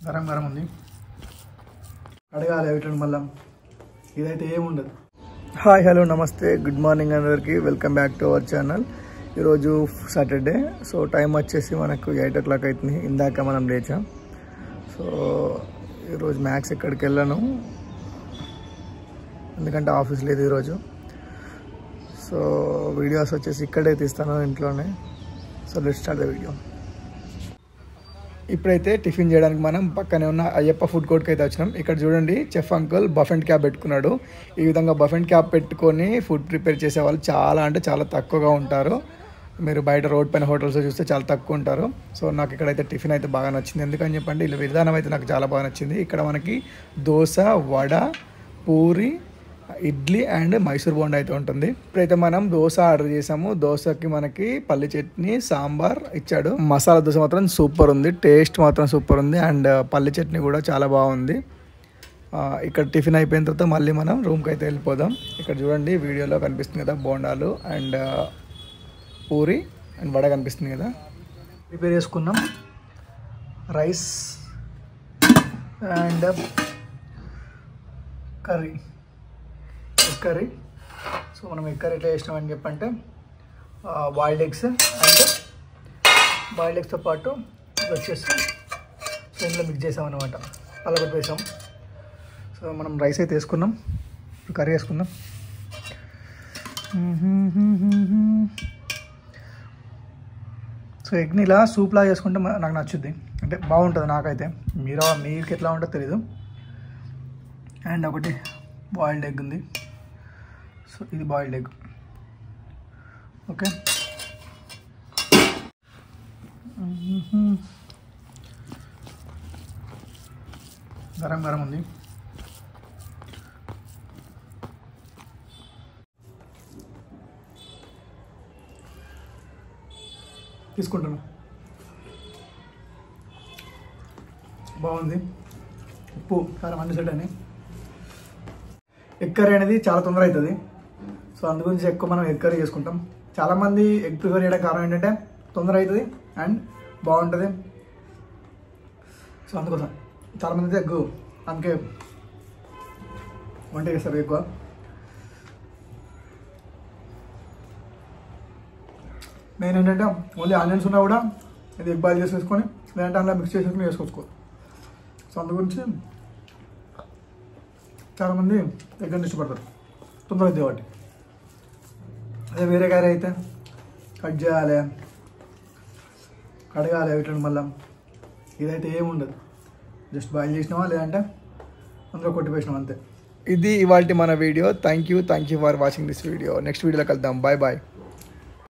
గరం గరం ఉంది, అడగాలి వీటిని మళ్ళీ. ఇదైతే ఏముండదు. హాయ్ హలో నమస్తే, గుడ్ మార్నింగ్ అందరికి. Welcome back to our channel. ఈరోజు సాటర్డే, సో టైం వచ్చేసి మనకు 8 o'clock అవుతుంది. ఇందాక మనం లేచాం. సో ఈరోజు మ్యాథ్స్ ఎక్కడికి వెళ్ళాను, ఎందుకంటే ఆఫీస్ లేదు ఈరోజు. సో వీడియోస్ వచ్చేసి ఇక్కడే తీస్తాను, ఇంట్లోనే. So let's start the video. ఇప్పుడైతే టిఫిన్ చేయడానికి మనం పక్కనే ఉన్న అయ్యప్ప ఫుడ్ కోర్ట్కి అయితే వచ్చినాం. ఇక్కడ చూడండి, chef uncle buff and cap పెట్టుకున్నాడు. ఈ విధంగా బఫ్ అండ్ క్యాప్ పెట్టుకొని ఫుడ్ ప్రిపేర్ చేసే వాళ్ళు చాలా అంటే చాలా తక్కువగా ఉంటారు. మీరు బయట రోడ్ పైన హోటల్స్ చూస్తే చాలా తక్కువ ఉంటారు. సో నాకు ఇక్కడైతే టిఫిన్ అయితే బాగా నచ్చింది. ఎందుకని చెప్పండి, ఇలా విధానం అయితే నాకు చాలా బాగా నచ్చింది. ఇక్కడ మనకి దోశ, వడ, పూరి, ఇడ్లీ అండ్ మైసూర్ బోండా అయితే ఉంటుంది. ఇప్పుడైతే మనం దోశ ఆర్డర్ చేసాము. దోశకి మనకి పల్లి చట్నీ, సాంబార్ ఇచ్చాడు. మసాలా దోశ మాత్రం సూపర్ ఉంది, టేస్ట్ మాత్రం సూపర్ ఉంది. అండ్ పల్లి చట్నీ కూడా చాలా బాగుంది. ఇక్కడ టిఫిన్ అయిపోయిన తర్వాత మళ్ళీ మనం రూమ్కి అయితే వెళ్ళిపోదాం. ఇక్కడ చూడండి, వీడియోలో కనిపిస్తుంది కదా బోండాలు అండ్ పూరి అండ్ వడ కనిపిస్తుంది కదా. ప్రిపేర్ చేసుకున్నాం rice and curry, egg curry. So మనం ఎగ్ కర్రీ ఎట్లా చేసినామని చెప్పంటే, బాయిల్డ్ ఎగ్స్ అండ్ బాయిల్డ్ ఎగ్స్తో పాటు వచ్చేసి సో ఇంట్లో మిక్స్ చేసామన్నమాట, పలగొట్టు వేసాం. సో మనం రైస్ అయితే వేసుకున్నాం, ఇప్పుడు కర్రీ వేసుకుందాం. సో ఎగ్ని ఇలా సూప్లా చేసుకుంటే నాకు నచ్చుద్ది, అంటే బాగుంటుంది నాకైతే. మీకు ఎట్లా ఉంటుందో తెలీదు. అండ్ ఒకటి బాయిల్డ్ ఎగ్ ఉంది. సో ఇది boiled egg. Okay, garam garam ఉంది. తీసుకుంటున్నా, బాగుంది. ఉప్పు కారం అన్ని సెట్ అని. ఎగ్ కర్రీ అనేది చాలా తొందర అవుతుంది. సో అందుగురించి ఎక్కువ మనం ఎగ్ కర్రీ చేసుకుంటాం. చాలామంది ఎగ్ ప్రిఫర్ చేయడానికి కారణం ఏంటంటే తొందర అవుతుంది అండ్ బాగుంటుంది. సో అందుకోసం చాలామంది అయితే ఎగ్ అందుకే వంట చేస్తారు ఎక్కువ. మెయిన్ ఏంటంటే ఓన్లీ ఆనియన్స్ ఉన్నా కూడా ఇది ఎగ్ బాయిల్ చేసి వేసుకొని, లేదంటే అందులో మిక్స్ చేసేసుకుని వేసుకోవచ్చు. సో అందు గురించి చాలామంది ఎగ్ అంటే ఇష్టపడతారు, తొందరగా అవుతుంది కాబట్టి. అదే వేరే కర్రీ అయితే కట్ చేయాలి, కడగాలి వీటిని మళ్ళీ. ఇదైతే ఏముండదు, జస్ట్ బాయిల్ చేసినామా లేదంటే అందులో కొట్టిపేసినాం అంతే. ఇది ఇవాళ మన video. Thank you for watching this video. Next వీడియోలో కలుద్దాం. Bye bye.